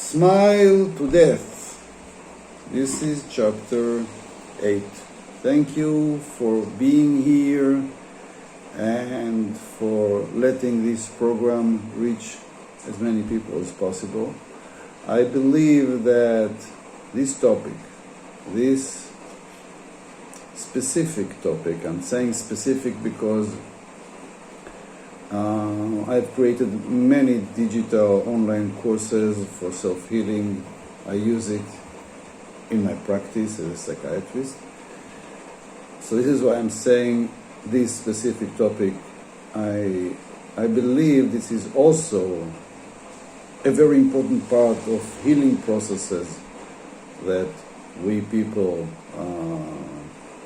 Smile to Death. This is chapter 8. Thank you for being here and for letting this program reach as many people as possible. I believe that this topic, this specific topic, I'm saying specific because I've created many digital online courses for self-healing. I use it in my practice as a psychiatrist. So this is why I'm saying this specific topic. I believe this is also a very important part of healing processes that we people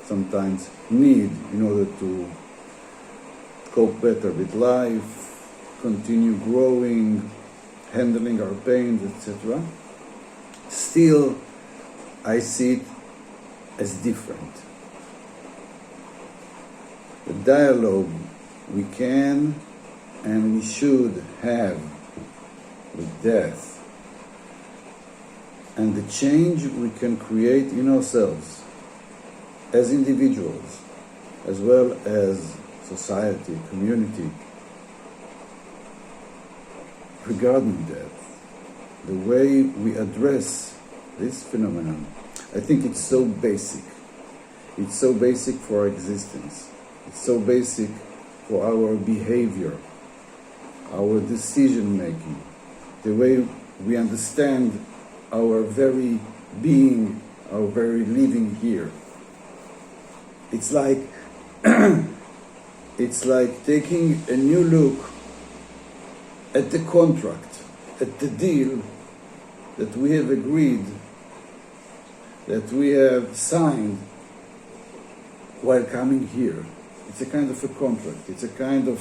sometimes need in order to cope better with life, continue growing, handling our pains, etc. Still, I see it as different. The dialogue we can and we should have with death, and the change we can create in ourselves as individuals, as well as society, community, regarding death, the way we address this phenomenon, I think it's so basic. It's so basic for our existence. It's so basic for our behavior, our decision making, the way we understand our very being, our very living here. It's like it's like taking a new look at the contract, at the deal that we have agreed, that we have signed while coming here. It's a kind of a contract. It's a kind of,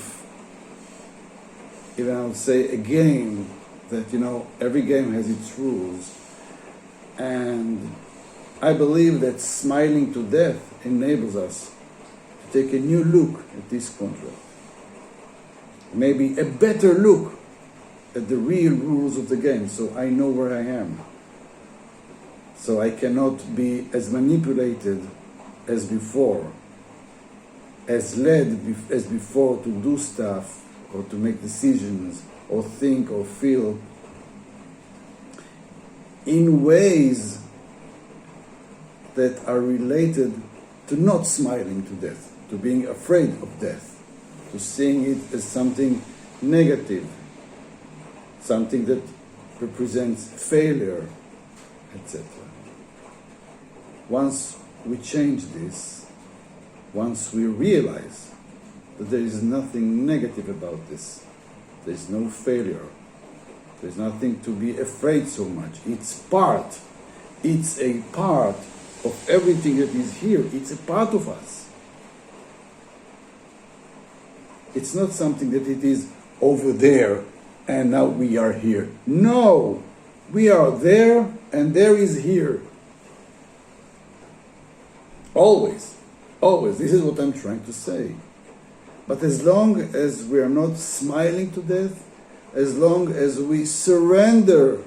even I would say, a game that, every game has its rules. And I believe that smiling to death enables us to take a new look at this contract. Maybe a better look at the real rules of the game, so I know where I am. So I cannot be as manipulated as before, as led as before to do stuff or to make decisions or think or feel in ways that are related to not smiling to death, to being afraid of death, to seeing it as something negative, something that represents failure, etc. Once we change this, once we realize that there is nothing negative about this, there is no failure, there's nothing to be afraid so much. It's a part of everything that is here. It's a part of us. It's not something that it is over there and now we are here. No, we are there and there is here. Always. Always. This is what I'm trying to say. But as long as we are not smiling to death, as long as we surrender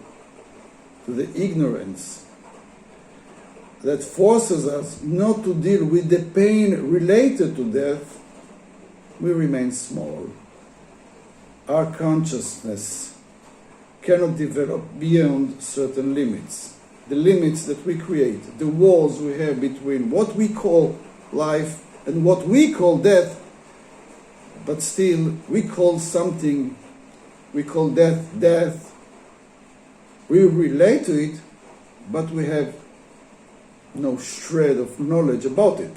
to the ignorance that forces us not to deal with the pain related to death, we remain small. Our consciousness cannot develop beyond certain limits. The limits that we create, the walls we have between what we call life and what we call death, but still we call death. We relate to it, but we have no shred of knowledge about it.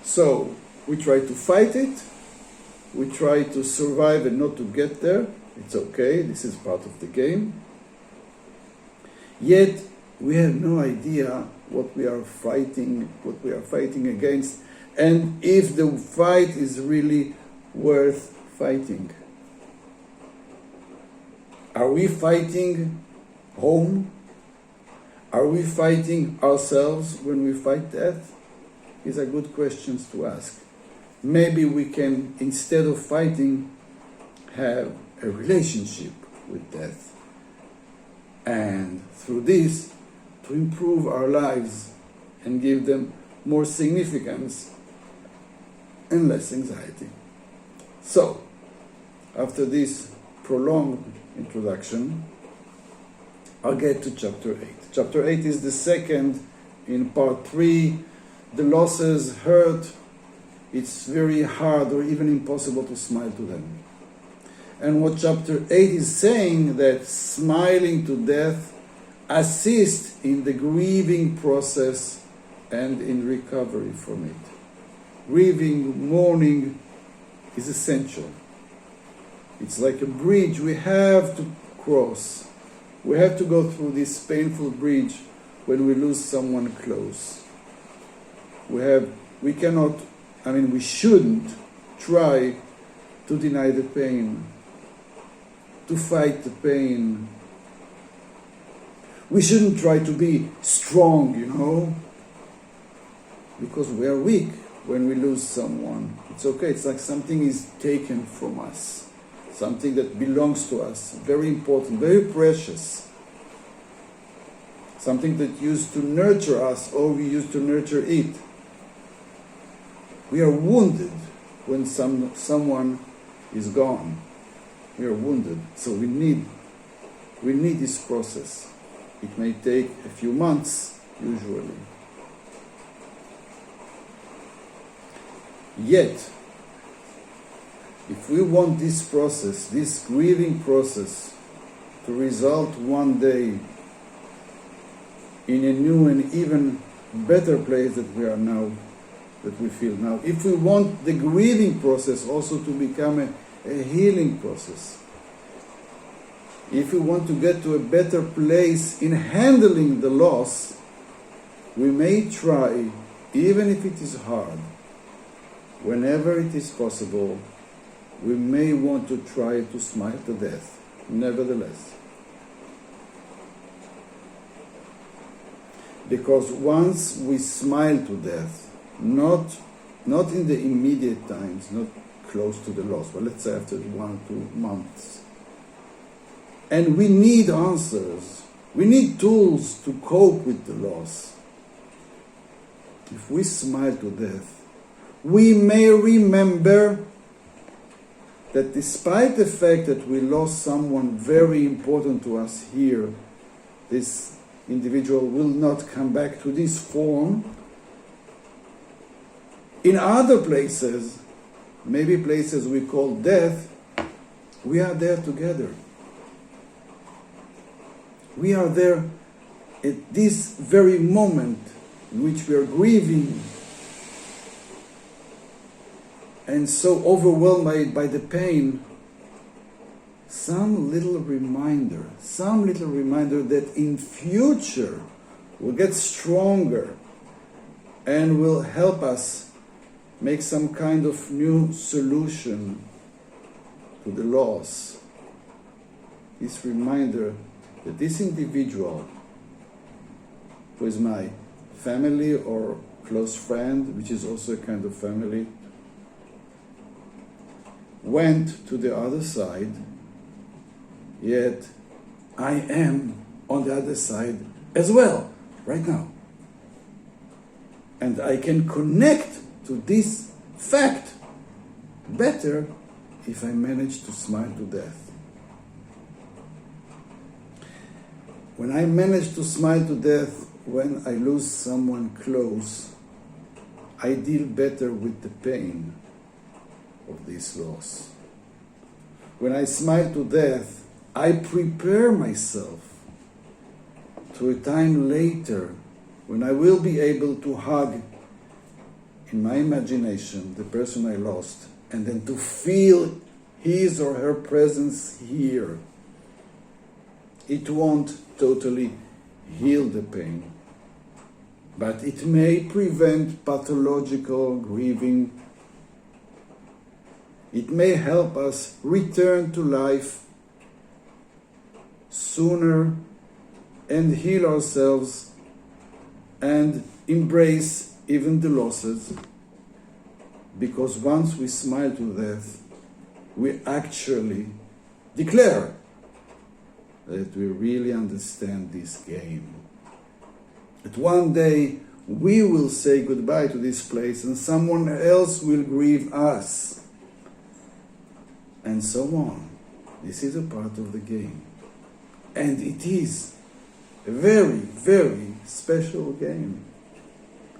So we try to fight it, we try to survive and not to get there. It's okay, this is part of the game. Yet we have no idea what we are fighting against, and if the fight is really worth fighting. Are we fighting home? Are we fighting ourselves when we fight death? These are good questions to ask. Maybe we can, instead of fighting, have a relationship with death. and through this to improve our lives and give them more significance and less anxiety. So, after this prolonged introduction, I'll get to chapter 8. Chapter 8 is the second in part 3. The losses hurt. It's very hard or even impossible to smile to them. And what chapter 8 is saying, that smiling to death assists in the grieving process and in recovery from it. Grieving, mourning is essential. It's like a bridge we have to cross. We have to go through this painful bridge when we lose someone close. We shouldn't try to deny the pain, to fight the pain. We shouldn't try to be strong, because we are weak when we lose someone. It's okay, it's like something is taken from us, something that belongs to us, very important, very precious, something that used to nurture us or we used to nurture it. We are wounded when someone is gone. We are wounded, so we need this process. It may take a few months, usually. Yet, if we want this process, this grieving process, to result one day in a new and even better place that we are now, that we feel now, if we want the grieving process also to become a healing process, if we want to get to a better place in handling the loss, we may try, even if it is hard, whenever it is possible, we may want to try to smile to death, nevertheless. Because once we smile to death, not in the immediate times, not close to the loss, but let's say after 1 or 2 months, and we need answers, we need tools to cope with the loss. If we smile to death, we may remember that despite the fact that we lost someone very important to us here, this individual will not come back to this form. In other places, maybe places we call death, we are there together. We are there at this very moment in which we are grieving and so overwhelmed by the pain. Some little reminder that in future will get stronger and will help us make some kind of new solution to the loss. This reminder that this individual, who is my family or close friend, which is also a kind of family, went to the other side, yet I am on the other side as well, right now. And I can connect to this fact better if I manage to smile to death. When I manage to smile to death when I lose someone close, I deal better with the pain of this loss. When I smile to death, I prepare myself to a time later when I will be able to hug in my imagination the person I lost and then to feel his or her presence here. It won't totally heal the pain, but it may prevent pathological grieving. It may help us return to life sooner and heal ourselves and embrace even the losses, because once we smile to death, we actually declare that we really understand this game. That one day we will say goodbye to this place and someone else will grieve us. And so on. This is a part of the game. And it is a very, very special game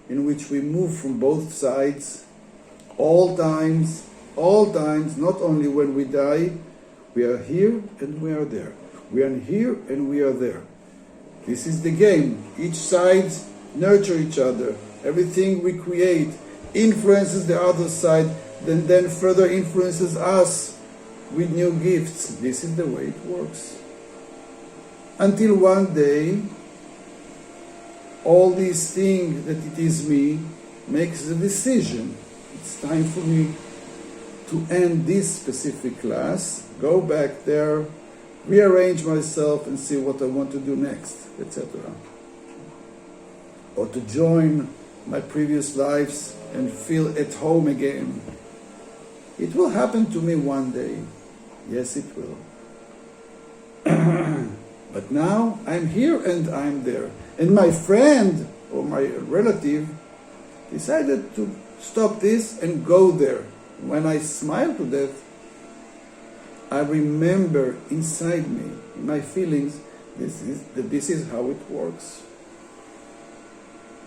in which we move from both sides all times, not only when we die. We are here and we are there. We are here and we are there. This is the game. Each side nurture each other. Everything we create influences the other side, then further influences us with new gifts. This is the way it works. Until one day, all these things that it is me makes the decision. It's time for me to end this specific class, go back there, rearrange myself and see what I want to do next, etc. Or to join my previous lives and feel at home again. It will happen to me one day. Yes, it will. But now I'm here and I'm there. And my friend or my relative decided to stop this and go there. When I smile to death, I remember inside me, in my feelings, this is how it works.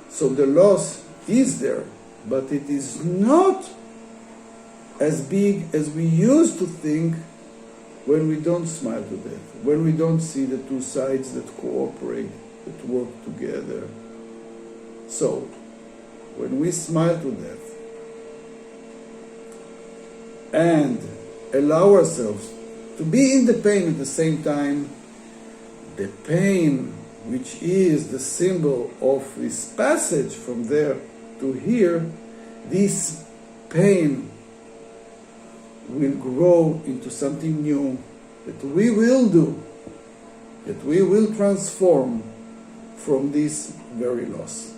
So the loss is there, but it is not as big as we used to think when we don't smile to death, when we don't see the two sides that cooperate, that work together. So, when we smile to death and allow ourselves to be in the pain at the same time, the pain which is the symbol of this passage from there to here, this pain will grow into something new that we will do, that we will transform from this very loss.